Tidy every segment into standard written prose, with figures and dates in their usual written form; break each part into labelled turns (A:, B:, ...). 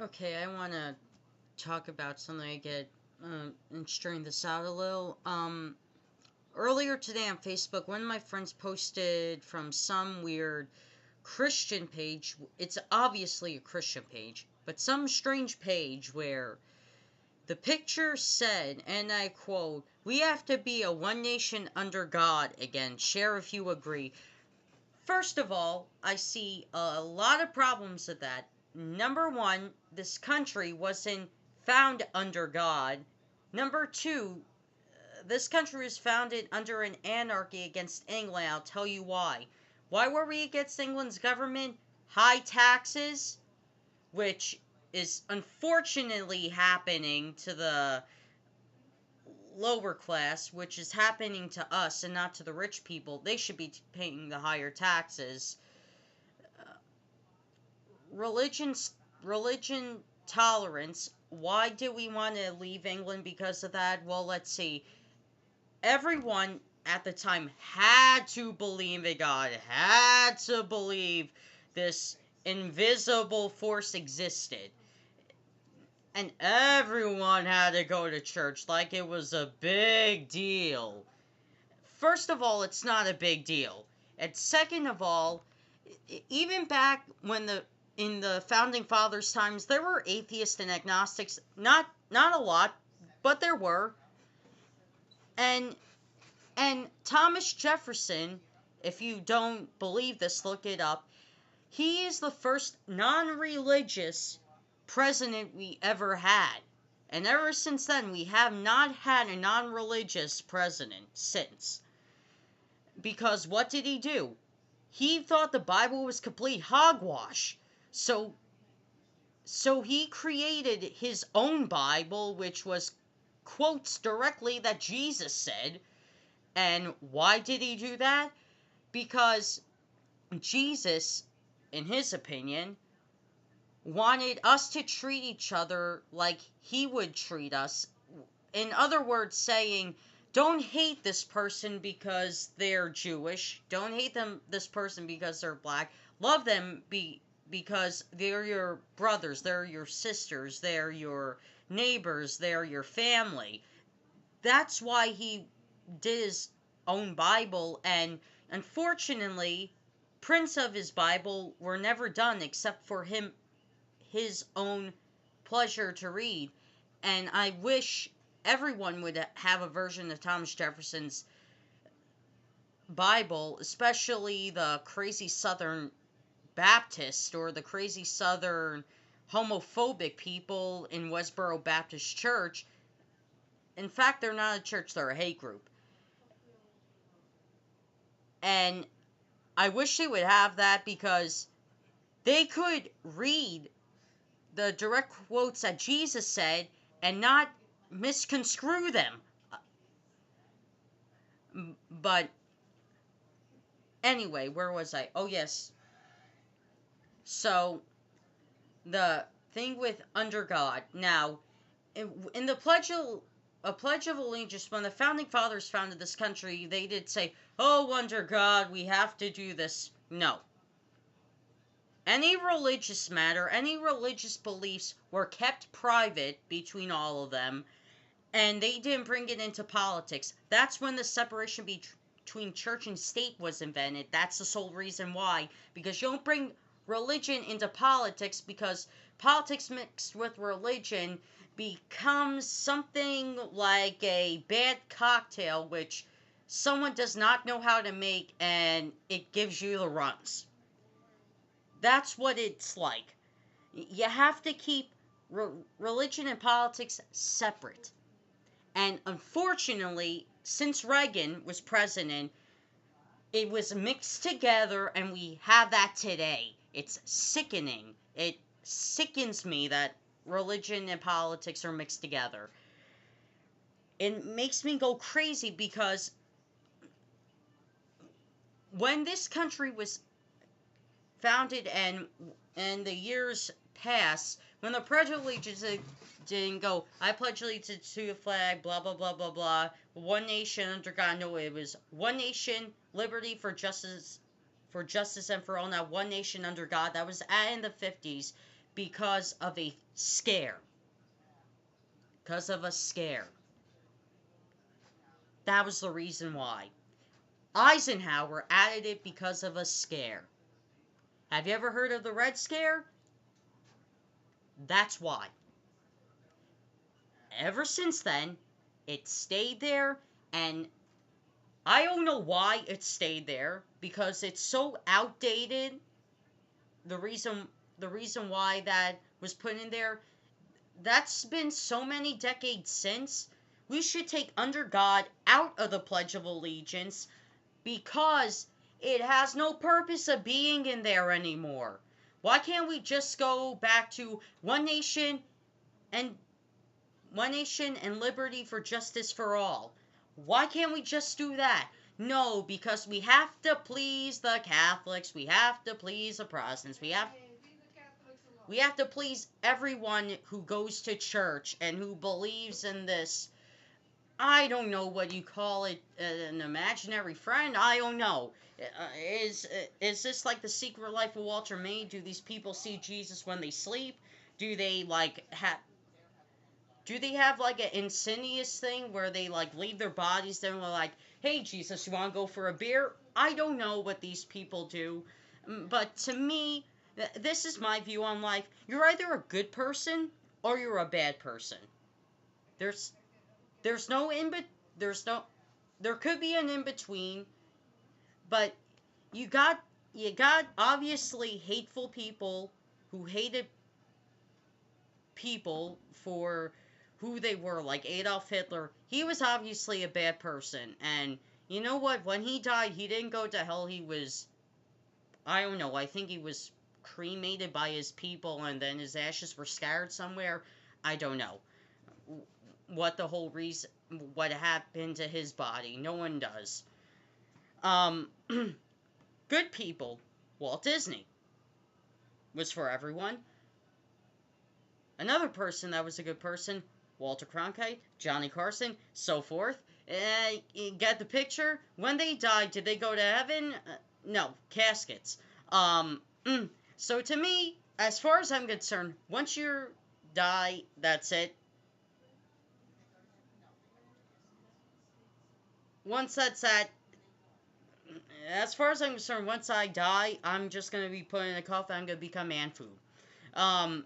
A: Okay, I want to talk about something I get and strain this out a little. Earlier today on Facebook, one of my friends posted from some weird Christian page. It's obviously a Christian page, but some strange page where the picture said, and I quote, "We have to be a one nation under God again. Share if you agree." First of all, I see a lot of problems with that. Number one, this country wasn't found under God. Number two, this country was founded under an anarchy against England. I'll tell you why. Why were we against England's government? High taxes, which is unfortunately happening to the lower class, which is happening to us and not to the rich people. They should be paying the higher taxes. Religion tolerance. Why do we want to leave England because of that? Well, let's see. Everyone at the time had to believe in God, had to believe this invisible force existed. And everyone had to go to church like it was a big deal. First of all, it's not a big deal. And second of all, even back when the in the founding fathers times there were atheists and agnostics, not a lot, but there were. And Thomas Jefferson, if you don't believe this, look it up. He is the first non-religious president we ever had. And ever since then, we have not had a non-religious president since. Because what did he do? He thought the Bible was complete hogwash. So he created his own Bible, which was quotes directly that Jesus said. And why did he do that? Because Jesus, in his opinion, wanted us to treat each other like he would treat us. In other words, saying, don't hate this person because they're Jewish. Don't hate this person because they're black. Love them because they're your brothers, they're your sisters, they're your neighbors, they're your family. That's why he did his own Bible, and unfortunately, prints of his Bible were never done except for his own pleasure to read. And I wish everyone would have a version of Thomas Jefferson's Bible, especially the crazy Southern Baptist or the crazy Southern homophobic people in Westboro Baptist Church. In fact, they're not a church, they're a hate group. And I wish they would have that because they could read the direct quotes that Jesus said and not misconstrue them. But anyway, where was I? Oh, yes. So, the thing with under God. Now, in the Pledge of Allegiance, when the founding fathers founded this country, they did say, "Oh, under God, we have to do this." No. Any religious matter, any religious beliefs were kept private between all of them, and they didn't bring it into politics. That's when the separation between church and state was invented. That's the sole reason why. Because you don't bring religion into politics, because politics mixed with religion becomes something like a bad cocktail, which someone does not know how to make, and it gives you the runs. That's what it's like. You have to keep religion and politics separate. And unfortunately, since Reagan was president, it was mixed together, and we have that today. It's sickening. It sickens me that religion and politics are mixed together. It makes me go crazy because when this country was founded and the years pass, when the Pledge of Allegiance didn't go, I pledge allegiance to the flag, blah, blah, blah, blah, blah, one nation under God. No, it was one nation, liberty for justice and for all. Now, one nation under God. That was in the 50s. because of a scare. Because of a scare. That was the reason why. Eisenhower added it because of a scare. Have you ever heard of the Red Scare? That's why. Ever since then, it stayed there, and I don't know why it stayed there, because it's so outdated. The reason the reason why that was put in there, that's been so many decades since. We should take under God out of the Pledge of Allegiance because it has no purpose of being in there anymore. Why can't we just go back to and one nation and liberty for justice for all? Why can't we just do that? No, because we have to please the Catholics, we have to please the Protestants, we have to please everyone who goes to church and who believes in this. I don't know what you call it, an imaginary friend. I don't know. Is this like the Secret Life of Walter May? Do these people see Jesus when they sleep? Do they like have? Do they have like an insidious thing where they like leave their bodies there and they're like, "Hey Jesus, you want to go for a beer?" I don't know what these people do, but to me, this is my view on life. You're either a good person or you're a bad person. There's there's no in bet there's no there could be an in between, but you got you got obviously hateful people who hated people for who they were, like Adolf Hitler. He was obviously a bad person, and you know what? When he died, he didn't go to hell. He was, I don't know, I think he was cremated by his people, and then his ashes were scattered somewhere. I don't know what the whole reason, what happened to his body. No one does. Um, good people. Walt Disney was for everyone. Another person that was a good person, Walter Cronkite, Johnny Carson, so forth. You get the picture? When they died, did they go to heaven? No, caskets. So to me, as far as I'm concerned, once you die, that's it. Once that's that, as far as I'm concerned, once I die, I'm just gonna be put in a coffin. I'm gonna become man food. Um,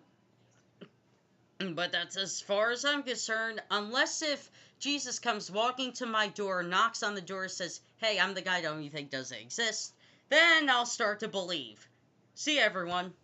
A: But that's as far as I'm concerned, unless if Jesus comes walking to my door, knocks on the door, says, "Hey, I'm the guy that you think doesn't exist," then I'll start to believe. See you, everyone.